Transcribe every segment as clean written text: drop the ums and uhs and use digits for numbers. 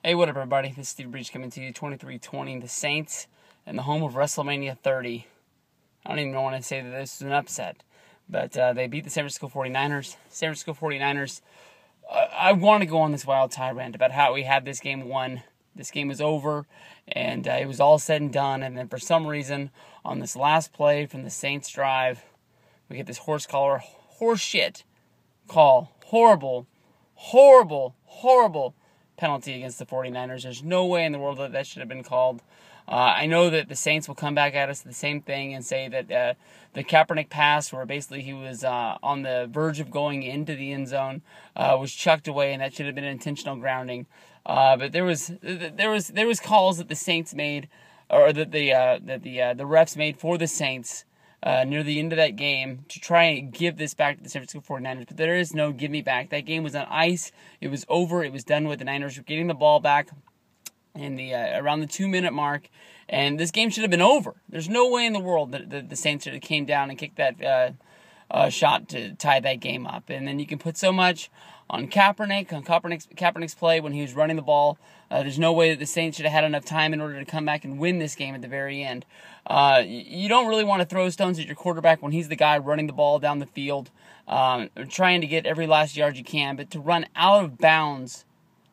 Hey, what up, everybody? This is Steve Breech coming to you, 23-20, the Saints, and the home of WrestleMania 30. I don't even want to say that this is an upset, but they beat the San Francisco 49ers. San Francisco 49ers, I want to go on this wild tirade about how we had this game won. This game was over, and it was all said and done, and then for some reason, on this last play from the Saints drive, we get this horse shit call. Horrible penalty against the 49ers. There's no way in the world that should have been called. I know that the Saints will come back at us the same thing and say that the Kaepernick pass, where basically he was on the verge of going into the end zone, was chucked away, and that should have been an intentional grounding. But there was calls that the Saints made, or that the refs made for the Saints near the end of that game to try and give this back to the San Francisco 49ers, but there is no give me back. That game was on ice. It was over. It was done with. The Niners were getting the ball back in the around the 2-minute mark, and this game should have been over. There's no way in the world that the Saints should have came down and kicked that shot to tie that game up. And then you can put so much on Kaepernick's play when he was running the ball. There's no way that the Saints should have had enough time in order to come back and win this game at the very end. You don't really want to throw stones at your quarterback when he's the guy running the ball down the field, trying to get every last yard you can, but to run out of bounds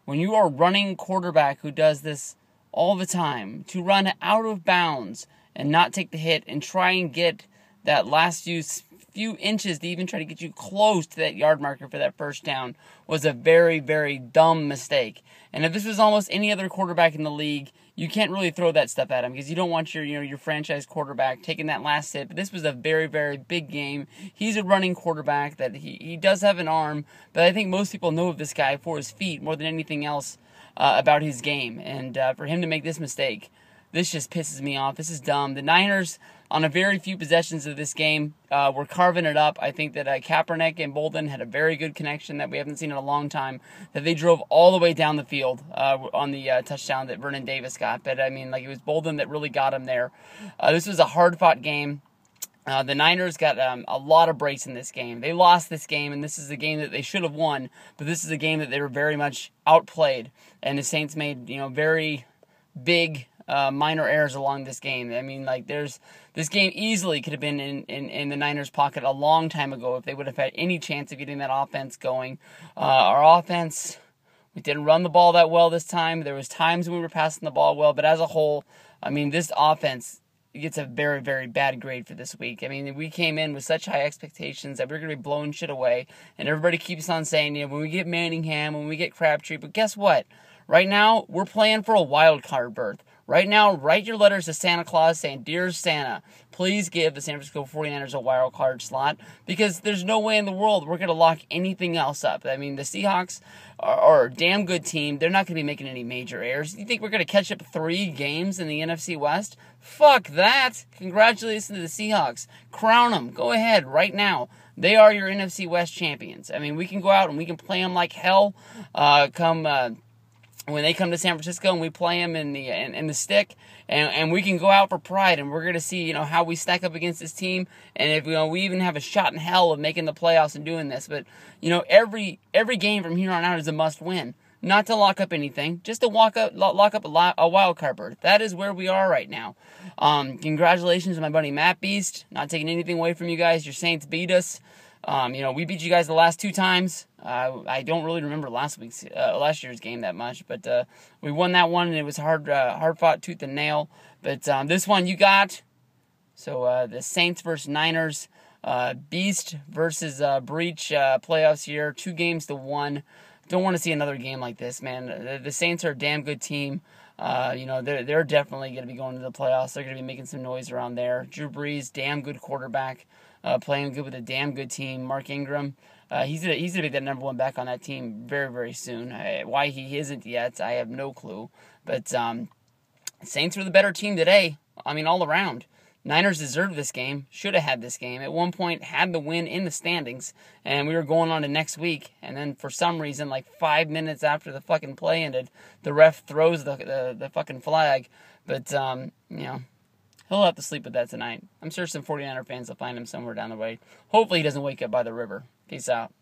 when you are running quarterback who does this all the time, to run out of bounds and not take the hit and try and get that last few inches to even try to get you close to that yard marker for that first down was a very, very dumb mistake. And if this was almost any other quarterback in the league, you can't really throw that stuff at him because you don't want your franchise quarterback taking that last hit. But this was a very, very big game. He's a running quarterback that he does have an arm, but I think most people know of this guy for his feet more than anything else about his game. And for him to make this mistake, this just pisses me off. This is dumb. The Niners, on a very few possessions of this game, were carving it up. I think that Kaepernick and Bolden had a very good connection that we haven't seen in a long time, that they drove all the way down the field on the touchdown that Vernon Davis got. But, I mean, it was Bolden that really got him there. This was a hard-fought game. The Niners got a lot of breaks in this game. They lost this game, and this is a game that they should have won, but this is a game that they were very much outplayed, and the Saints made, very big minor errors along this game. I mean, this game easily could have been in the Niners' pocket a long time ago if they would have had any chance of getting that offense going. Our offense, we didn't run the ball that well this time. There was times when we were passing the ball well, but as a whole, I mean, this offense gets a very, very bad grade for this week. I mean, we came in with such high expectations that we're going to be blowing shit away, and everybody keeps on saying, when we get Manningham, when we get Crabtree, but guess what? Right now, we're playing for a wild card berth. Right now, write your letters to Santa Claus saying, "Dear Santa, please give the San Francisco 49ers a wild card slot," because there's no way in the world we're going to lock anything else up. I mean, the Seahawks are a damn good team. They're not going to be making any major errors. You think we're going to catch up 3 games in the NFC West? Fuck that. Congratulations to the Seahawks. Crown them. Go ahead right now. They are your NFC West champions. I mean, we can go out and we can play them like hell when they come to San Francisco and we play them in the stick, and we can go out for pride, and we're going to see how we stack up against this team, and if we even have a shot in hell of making the playoffs and doing this. But every game from here on out is a must win. Not to lock up anything, just to lock up a wild card berth. That is where we are right now. Congratulations to my buddy Matt Beast. Not taking anything away from you guys. Your Saints beat us. We beat you guys the last 2 times. I don't really remember last year's game that much, but we won that one, and it was hard fought tooth and nail. But this one you got. So the Saints versus Niners, Beast versus Breech playoffs here. 2 games to 1. Don't want to see another game like this, man. The Saints are a damn good team. They're definitely going to be going to the playoffs. They're going to be making some noise around there. Drew Brees, damn good quarterback. Playing good with a damn good team. Mark Ingram, he's going to be the number 1 back on that team very, very soon. Why he isn't yet, I have no clue. But Saints were the better team today. I mean, all around. Niners deserved this game, should have had this game. At one point, had the win in the standings, and we were going on to next week. And then for some reason, 5 minutes after the fucking play ended, the ref throws the fucking flag. But, he'll have to sleep with that tonight. I'm sure some 49er fans will find him somewhere down the way. Hopefully he doesn't wake up by the river. Peace out.